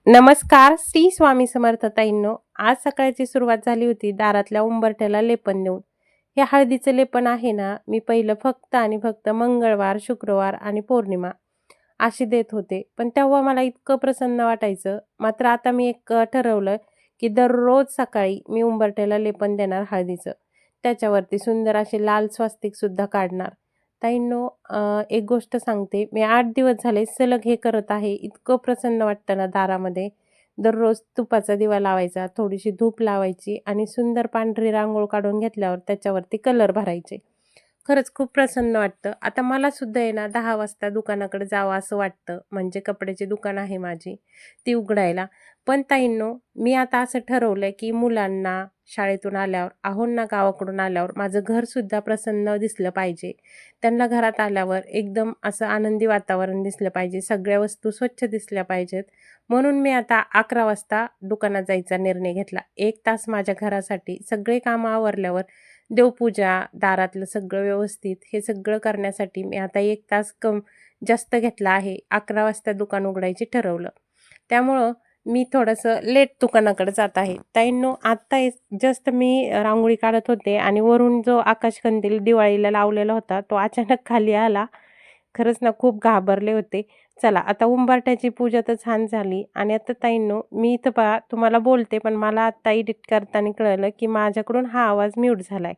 नमस्कार. श्री स्वामी समर्थ ताईंनो. आज सकाळची सुरुवात झाली होती दारातल्या उंबरठ्याला लेपन देऊन. हे हळदीचं लेपन आहे ना, मी पहिलं फक्त आणि फक्त मंगळवार, शुक्रवार आणि पौर्णिमा अशी देत होते. पण तेव्हा मला इतकं प्रसन्न वाटायचं. मात्र आता मी एक ठरवलं, की दररोज सकाळी मी उंबरठ्याला लेपन देणार हळदीचं. त्याच्यावरती सुंदर असे लाल स्वास्तिकसुद्धा काढणार. ताईंनो, एक गोष्ट सांगते, मी 8 दिवस झाले सलग हे करत आहे. इतकं प्रसन्न वाटतं ना दारामध्ये. दररोज तुपाचा दिवा लावायचा, थोडीशी धूप लावायची आणि सुंदर पांढरी रांगोळ काढून घेतल्यावर त्याच्यावरती कलर भरायचे. खरंच खूप प्रसन्न वाटतं. आता मला सुद्धा आहे ना 10 वाजता दुकानाकडे जावं असं वाटतं. म्हणजे कपड्याची दुकान आहे माझी, ती उघडायला. पण ताईंनो, मी आता असं ठरवलंय, की मुलांना शाळेतून आल्यावर, अहोंना गावाकडून आल्यावर माझं घरसुद्धा प्रसन्न दिसलं पाहिजे. त्यांना घरात आल्यावर एकदम असं आनंदी वातावरण दिसलं पाहिजे. सगळ्या वस्तू स्वच्छ दिसल्या पाहिजेत. म्हणून मी आता 11 वाजता दुकानात जायचा निर्णय घेतला. 1 तास माझ्या घरासाठी सगळे कामं आवरल्यावर देवपूजा, दारातलं सगळं व्यवस्थित हे सगळं करण्यासाठी मी आता 1 तास जास्त घेतला आहे. 11 वाजता दुकान उघडायची ठरवलं. त्यामुळं मी थोडंसं लेट दुकानाकडे जात आहे. ताईंनो, आत्ता जस्ट मी रांगोळी काढत होते आणि वरून जो आकाशकंदील दिवाळीला लावलेला होता, तो अचानक खाली आला. खरंच ना खूप घाबरले होते. चला, आता उंबरठ्याची पूजा तर छान झाली आणि आता ताईंनो, मी इथं पहा तुम्हाला बोलते, पण मला आत्ता एडिट करताना कळलं, की माझ्याकडून हा आवाज म्यूट झालाय.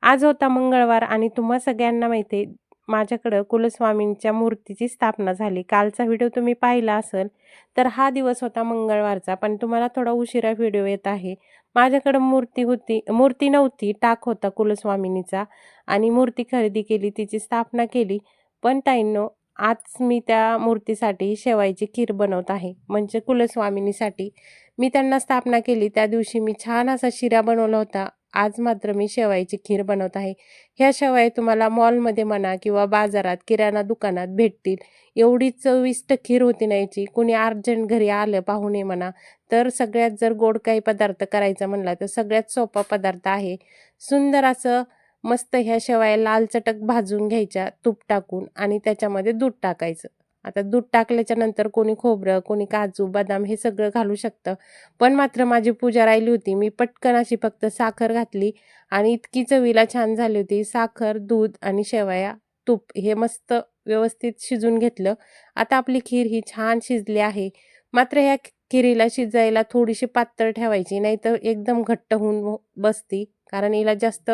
आज होता मंगळवार आणि तुम्हा सगळ्यांना माहिती आहे, माझ्याकडं कुलस्वामींच्या मूर्तीची स्थापना झाली. कालचा व्हिडिओ तुम्ही पाहिला असेल, तर हा दिवस होता मंगळवारचा, पण तुम्हाला थोडा उशिरा व्हिडिओ येत आहे. माझ्याकडं मूर्ती नव्हती, टाक होता कुलस्वामिनीचा आणि मूर्ती खरेदी केली, तिची स्थापना केली. पण ताईंनो, आज मी त्या मूर्तीसाठी शेवायची खीर बनवत आहे, म्हणजे कुलस्वामिनीसाठी. मी त्यांना स्थापना केली त्या दिवशी मी छान असा शिरा बनवला होता. आज मात्र मी शेवायची खीर बनवत आहे. ह्या शेवया तुम्हाला मॉलमध्ये म्हणा किंवा बाजारात, किराणा दुकानात भेटतील. एवढी चविष्ट खीर होती ना याची. कुणी अर्जंट घरी आलं पाहुणे म्हणा, तर सगळ्यात जर गोड काही पदार्थ करायचा म्हणला, तर सगळ्यात सोपा पदार्थ आहे. सुंदर असं मस्त ह्या शेवया लाल चटक भाजून घ्यायच्या तूप टाकून आणि त्याच्यामध्ये दूध टाकायचं. आता दूध टाकल्याच्या नंतर कोणी खोबरं, कोणी काजू, बदाम हे सगळं घालू शकतं. पण मात्र माझी पूजा राहिली होती. मी पटकन अशी फक्त साखर घातली आणि इतकी चवीला छान झाली होती. साखर, दूध आणि शेवया, तूप हे मस्त व्यवस्थित शिजून घेतलं. आता आपली खीर ही छान शिजली आहे. मात्र ह्या खिरीला शिजायला थोडीशी पातळ ठेवायची, नाहीतर एकदम घट्ट होऊन बसती. कारण हिला जास्त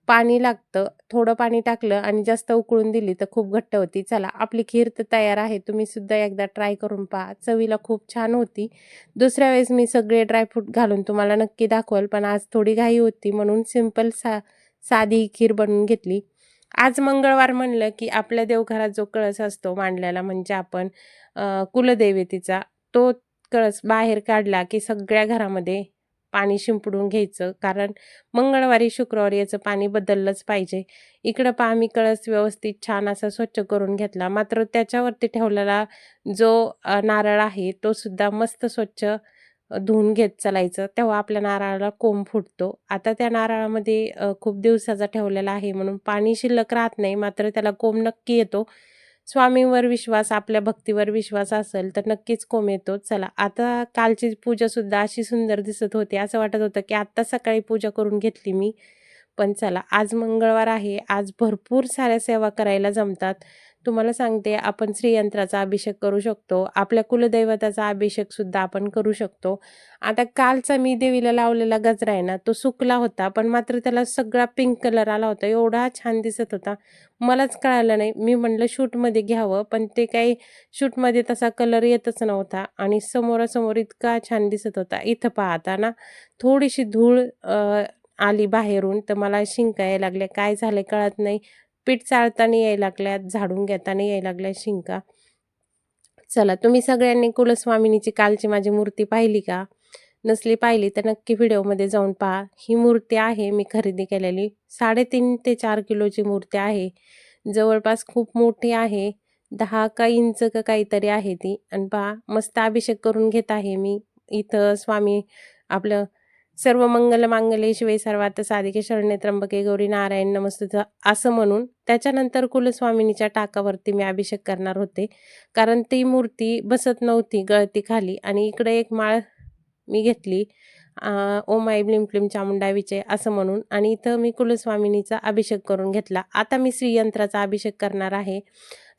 पाणी लागतं. थोडं पाणी टाकलं आणि जास्त उकळून दिली तर खूप घट्ट होती. चला, आपली खीर तर तयार आहे. तुम्ही सुद्धा एकदा ट्राय करून पहा. चवीला खूप छान होती. दुसऱ्या वेळेस मी सगळे ड्रायफ्रूट घालून तुम्हाला नक्की दाखवेल, पण आज थोडी घाई होती म्हणून सिंपल साधी खीर बनवून घेतली. आज मंगळवार म्हणलं की आपल्या देवघरात जो कळस असतो मांडलेला, म्हणजे आपण कुलदेवतेचा, तो कळस बाहेर काढला की सगळ्या घरामध्ये पाणी शिंपडून घ्यायचं. कारण मंगळवारी, शुक्रवारी याचं पाणी बदललंच पाहिजे. इकडं पहा, मी कळस व्यवस्थित छान असा स्वच्छ करून घेतला. मात्र त्याच्यावरती ठेवलेला जो नारळ आहे, तो सुद्धा मस्त स्वच्छ धुवून घेत चालायचं. तेव्हा आपल्या नारळाला कोंब फुटतो. आता त्या नारळामध्ये खूप दिवसाचा ठेवलेला आहे म्हणून पाणी शिल्लक राहत नाही, मात्र त्याला कोंब नक्की येतो. स्वामींवर विश्वास, आपल्या भक्तीवर विश्वास असेल तर नक्कीच कोंब येतो. चला, आता कालची पूजासुद्धा अशी सुंदर दिसत होती. असं वाटत होतं की आत्ता सकाळी पूजा करून घेतली मी. पण चला, आज मंगळवार आहे. आज भरपूर साऱ्या सेवा करायला जमतात. तुम्हाला सांगते, आपण श्रीयंत्राचा अभिषेक करू शकतो. आपल्या कुलदैवताचा अभिषेकसुद्धा आपण करू शकतो. आता कालचा मी देवीला लावलेला गजरा आहे ना, तो सुकला होता, पण मात्र त्याला सगळा पिंक कलर आला होता. एवढा छान दिसत होता. मलाच कळालं नाही. मी म्हटलं शूटमध्ये घ्यावं, पण ते काही शूटमध्ये तसा कलर येतच नव्हता आणि समोरासमोर इतका छान दिसत होता. इथं पाहता ना, थोडीशी धूळ आली बाहेरून, तर मला शिंका यायला लागल्या. काय झालंय कळत नाही. पीठ चाळताना यायला लागल्यात, झाडून घेताना यायला लागल्या शिंका. चला, तुम्ही सगळ्यांनी कुलस्वामिनीची कालची माझी मूर्ती पाहिली का? नसली पाहिली तर नक्की व्हिडिओमध्ये जाऊन पहा. ही मूर्ती आहे मी खरेदी केलेली. 3.5 ते 4 किलोची मूर्ती आहे. जवळपास खूप मोठी आहे. 10 का इंच का काहीतरी आहे ती. आणि पहा, मस्त अभिषेक करून घेत आहे मी. इथं स्वामी आपलं सर्व मंगल मांगल्ये शिवे सर्वार्थ साधिके शरण्ये त्र्यंबके गौरी नारायण नमस्तुते असं म्हणून त्याच्यानंतर कुलस्वामिनीच्या टाकावरती मी अभिषेक करणार होते, कारण ती मूर्ती बसत नव्हती गळती खाली. आणि इकडे एक माळ मी घेतली, ओम आई ब्लीम क्लीम चामुंडा विचे असं म्हणून, आणि इथं मी कुलस्वामिनीचा अभिषेक करून घेतला. आता मी श्रीयंत्राचा अभिषेक करणार आहे.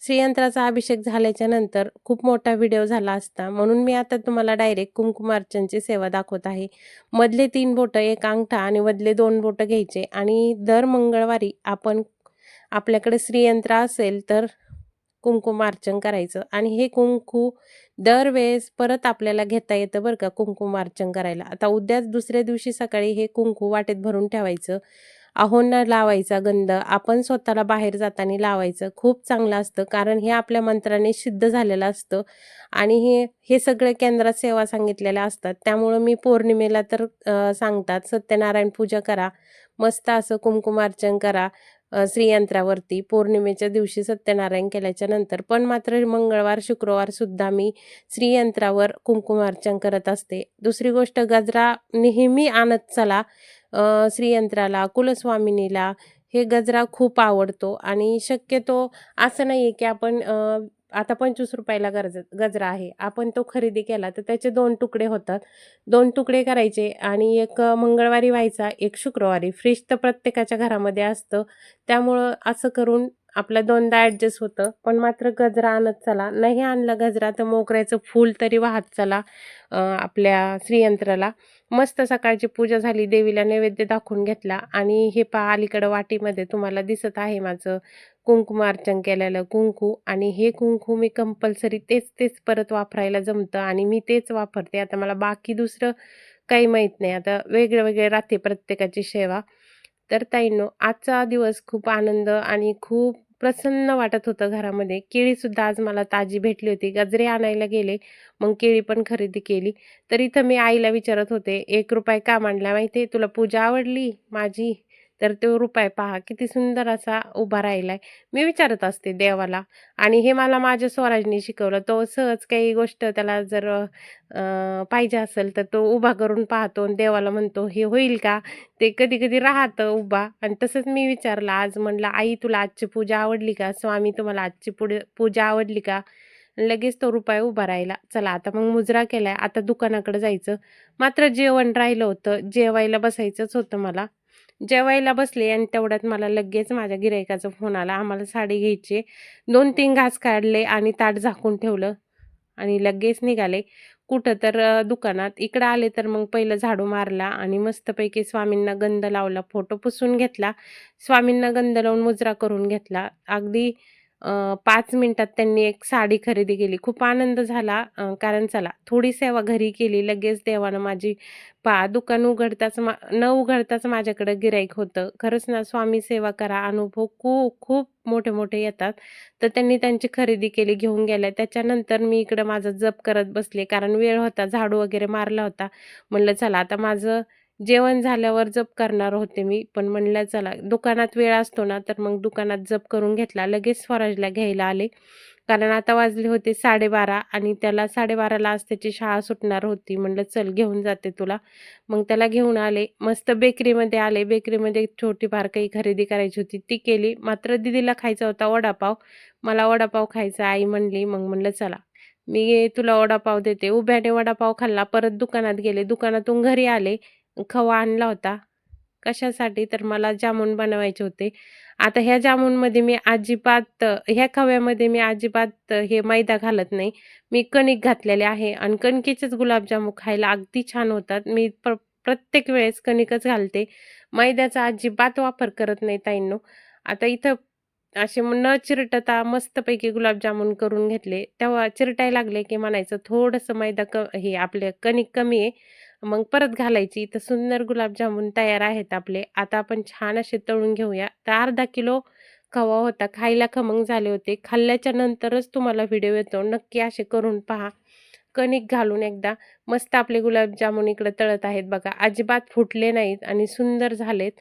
श्रीयंत्राचा अभिषेक झाल्याच्या नंतर खूप मोठा व्हिडिओ झाला असता, म्हणून मी आता तुम्हाला डायरेक्ट कुंकुमार्चनची सेवा दाखवत आहे. मधले 3 बोटं, 1 अंगठा आणि मधले 2 बोटं घ्यायचे, आणि दर मंगळवारी आपण आपल्याकडे श्रीयंत्र असेल तर कुंकुमार्चन करायचं. आणि हे कुंकू दरवेळेस परत आपल्याला घेता येतं बरं का कुंकुमार्चन करायला. आता उद्याच दुसऱ्या दिवशी सकाळी हे कुंकू वाटेत भरून ठेवायचं. अहोंना लावायचा गंध आपण स्वतःला बाहेर जाताना लावायचं. खूप चांगलं असतं, कारण हे आपल्या मंत्राने सिद्ध झालेलं असतं. आणि हे हे सगळे केंद्रात सेवा सांगितलेल्या असतात. त्यामुळं मी पौर्णिमेला तर सांगतात सत्यनारायण पूजा करा, मस्त असं कुंकुमार्चन करा श्रीयंत्रावरती. पौर्णिमेच्या दिवशी सत्यनारायण केल्याच्या नंतर पण मात्र मंगळवार शुक्रवार सुद्धा मी श्रीयंत्रावर कुंकुमार्चन करत असते. दुसरी गोष्ट, गजरा नेहमी आणत चला श्रीयंत्राला, कुलस्वामिनीला. हे गजरा खूप आवडतो, आणि शक्यतो असं नाही आहे की आपण आता 25 रुपयाला गजरा आहे, आपण तो खरेदी केला तर त्याचे 2 तुकडे होतात. 2 तुकडे करायचे, आणि एक मंगळवारी व्हायचा, एक शुक्रवारी. फ्रीज तर प्रत्येकाच्या घरामध्ये असतं, त्यामुळं असं करून आपलं 2दा ॲडजस्ट होतं. पण मात्र गजरा आणत चला. नाही आणला गजरा तर मोगऱ्याचं फूल तरी वाहत चला आपल्या श्रीयंत्राला. मस्त सकाळची पूजा झाली, देवीला नैवेद्य दाखवून घेतला. आणि हे पहा अलीकडं वाटीमध्ये तुम्हाला दिसत आहे माझं कुंकुमार्चन केलेलं कुंकू. आणि हे कुंकू मी कंपल्सरी तेच तेच परत वापरायला जमतं, आणि मी तेच वापरते. आता मला बाकी दुसरं काही माहीत नाही. आता वेगळे वेगळे राहते प्रत्येकाची सेवा. तर ताईंनो, आजचा दिवस खूप आनंद आणि खूप प्रसन्न वाटत होतं घरामध्ये. केळीसुद्धा आज मला ताजी भेटली होती. गजरे आणायला गेले, मग केळी पण खरेदी केली. तर इथं मी आईला विचारत होते, ₹1 का मांडला माहिती आहे तुला? पूजा आवडली माझी? तर तो रुपये पहा किती सुंदर असा उभा राहिलाय. मी विचारत असते देवाला. आणि हे मला माझ्या स्वराजने शिकवलं. तो सहज काही गोष्ट त्याला जर पाहिजे असेल तर तो उभा करून पाहतो आणि देवाला म्हणतो, हे होईल का? ते कधी-कधी राहतं उभा. आणि तसंच मी विचारलं आज, म्हणलं, "आई तुला आजची पूजा आवडली का? स्वामी तुम्हाला आजची पूजा आवडली का?" लगेच तो रुपया उभा राहिला. चला आता मग मुजरा केलाय, आता दुकानाकडे जायचं. मात्र जेवण राहिलं होतं, जेवायला बसायचंच होतं मला. जेवायला बसले, आणि तेवढ्यात मला लगेच माझ्या गिरायकाचा फोन आला. आम्हाला साडी घ्यायची. 2-3 घास काढले आणि ताट झाकून ठेवलं, आणि लगेच निघाले. कुठं तर दुकानात. इकडं आले तर मग पहिलं झाडू मारला, आणि मस्तपैकी स्वामींना गंध लावला, फोटो पुसून घेतला. स्वामींना गंध लावून मुजरा करून घेतला. अगदी 5 मिनिटात त्यांनी एक साडी खरेदी केली. खूप आनंद झाला, कारण चला थोडी सेवा घरी केली. लगेच देवानं माझी दुकान उघडताच न उघडताच माझ्याकडं गिराईक होतं. खरंच ना, स्वामी सेवा करा, अनुभव खूप खूप मोठे-मोठे येतात. तर त्यांनी त्यांची खरेदी केली, घेऊन गेल्या. त्याच्यानंतर मी इकडं माझा जप करत बसले, कारण वेळ होता, झाडू वगैरे मारला होता. म्हणलं चला आता माझं जेवण झाल्यावर जप करणार होते मी, पण म्हणलं चला दुकानात वेळ असतो ना, तर मग दुकानात जप करून घेतला. लगेच स्वराजला घ्यायला आले, कारण आता वाजले होते 12:30, आणि त्याला 12:30ला आज त्याची शाळा सुटणार होती. म्हणलं चल घेऊन जाते तुला. मग त्याला घेऊन आले. मस्त बेकरीमध्ये आले. बेकरीमध्ये छोटीफार काही खरेदी करायची होती ती केली. मात्र दीदीला खायचा होता वडापाव. मला वडापाव खायचा आई म्हणली. मग म्हणलं चला मी तुला वडापाव देते. उभ्याने वडापाव खाल्ला. परत दुकानात गेले. दुकानातून घरी आले. खवा आणला होता. कशासाठी? तर मला जामून बनवायचे होते. आता ह्या जामूनमध्ये मी अजिबात ह्या खव्यामध्ये मी अजिबात हे मैदा घालत नाही. मी कणिक घातलेले आहे, आणि कणकेचेच गुलाबजामुन खायला अगदी छान होतात. मी प्रत्येक वेळेस कणिकच घालते. मैद्याचा अजिबात वापर करत नाही ताईंनो. आता इथं असे न चिरटता मस्तपैकी गुलाबजामुन करून घेतले. तेव्हा चिरटायला लागले, की म्हणायचं थोडंसं मैदा हे आपले कणिक कमी आहे. मग परत घालायची. तर सुंदर गुलाबजामुन तयार आहेत आपले. आता आपण छान असे तळून घेऊया. तर अर्धा किलो खवा होता. खायला खमंग झाले होते. खाल्ल्याच्या नंतरच तुम्हाला व्हिडिओ येतो. नक्की असे करून पहा. कणिक घालून एकदा मस्त आपले गुलाबजामुन इकडे तळत आहेत बघा. अजिबात फुटले नाहीत आणि सुंदर झालेत.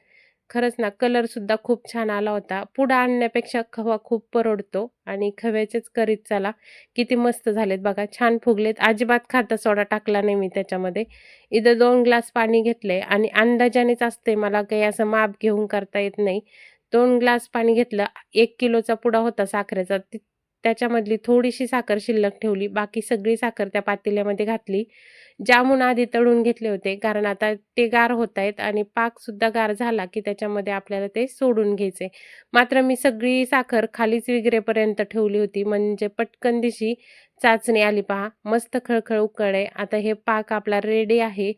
खरंच ना, कलरसुद्धा खूप छान आला होता. पुडा आणण्यापेक्षा खवा खूप परवडतो आणि खव्याचेच करीत चला. किती मस्त झालेत बघा, छान फुगलेत. अजिबात खाटा सोडा टाकला नाही मी त्याच्यामध्ये. इथं 2 ग्लास पाणी घेतलंय आणि अंदाजानेच असते, मला काही असं माप घेऊन करता येत नाही. 2 ग्लास पाणी घेतलं. 1 किलोचा पुडा होता साखरेचा. त्याच्यामधली थोडीशी साखर शिल्लक ठेवली. बाकी सगळी साखर त्या पातेल्यामध्ये घातली. जामून आधी तळून घेतले होते, कारण आता ते गार होत आहेत आणि पाकसुद्धा गार झाला, की त्याच्यामध्ये आपल्याला ते सोडून घ्यायचे. मात्र मी सगळी साखर खालीच विघरेपर्यंत ठेवली होती, म्हणजे पटकन दिशी चाचणी आली पहा. मस्त खळखळ उकळले. आता हे पाक आपला रेडी आहे.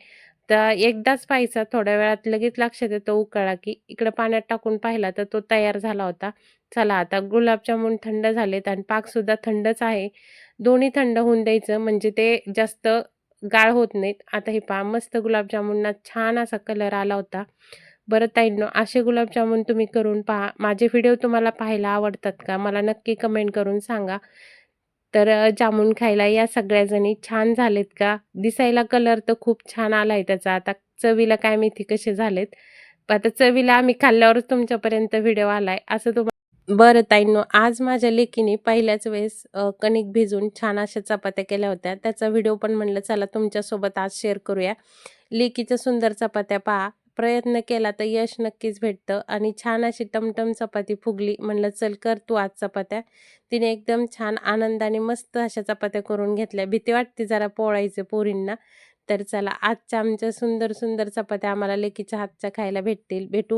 तर एकदाच पाहायचा, थोड्या वेळात लगेच लक्षात येतं उकळला, की इकडं पाण्यात टाकून पाहिला तर तो तयार झाला होता. चला आता गुलाबजामुन थंड झालेत आणि पाकसुद्धा थंडच आहे. दोन्ही थंड होऊन द्यायचं, म्हणजे ते जास्त गाळ होत नाहीत. आता हे पहा, मस्त गुलाबजामुनला छान असा कलर आला होता. बरं ताईंनो, असे गुलाबजामुन तुम्ही करून पहा. माझे व्हिडिओ तुम्हाला पाहायला आवडतात का? मला नक्की कमेंट करून सांगा. तर जामुन खायला या सगळ्याजणी. छान झालेत का? दिसायला कलर तर खूप छान आलाय त्याचा. आता चवीला काय माहिती कसे झालेत. आता चवीला आम्ही खाल्ल्यावरच तुमच्यापर्यंत व्हिडिओ आलाय असं बरं ताईंनो, आज माझ्या लेकीने पहिल्याच वेळेस कणिक भिजवून छान अशा चपात्या केल्या होत्या. त्याचा व्हिडिओ पण म्हणलं चला तुमच्यासोबत आज शेअर करूया. लेकीच्या सुंदर चपात्या पहा. प्रयत्न केला तर यश नक्कीच भेटतं आणि छान अशी टमटम चपाती फुगली. म्हणलं चल कर तू आज चपात्या. तिने एकदम छान आनंदाने मस्त अशा चपात्या करून घेतल्या. भीती वाटते जरा पोळायचं पोरींना. तर चला, आजच्या आमच्या सुंदर सुंदर चपात्या आम्हाला लेकीच्या हातच्या खायला भेटतील. भेटू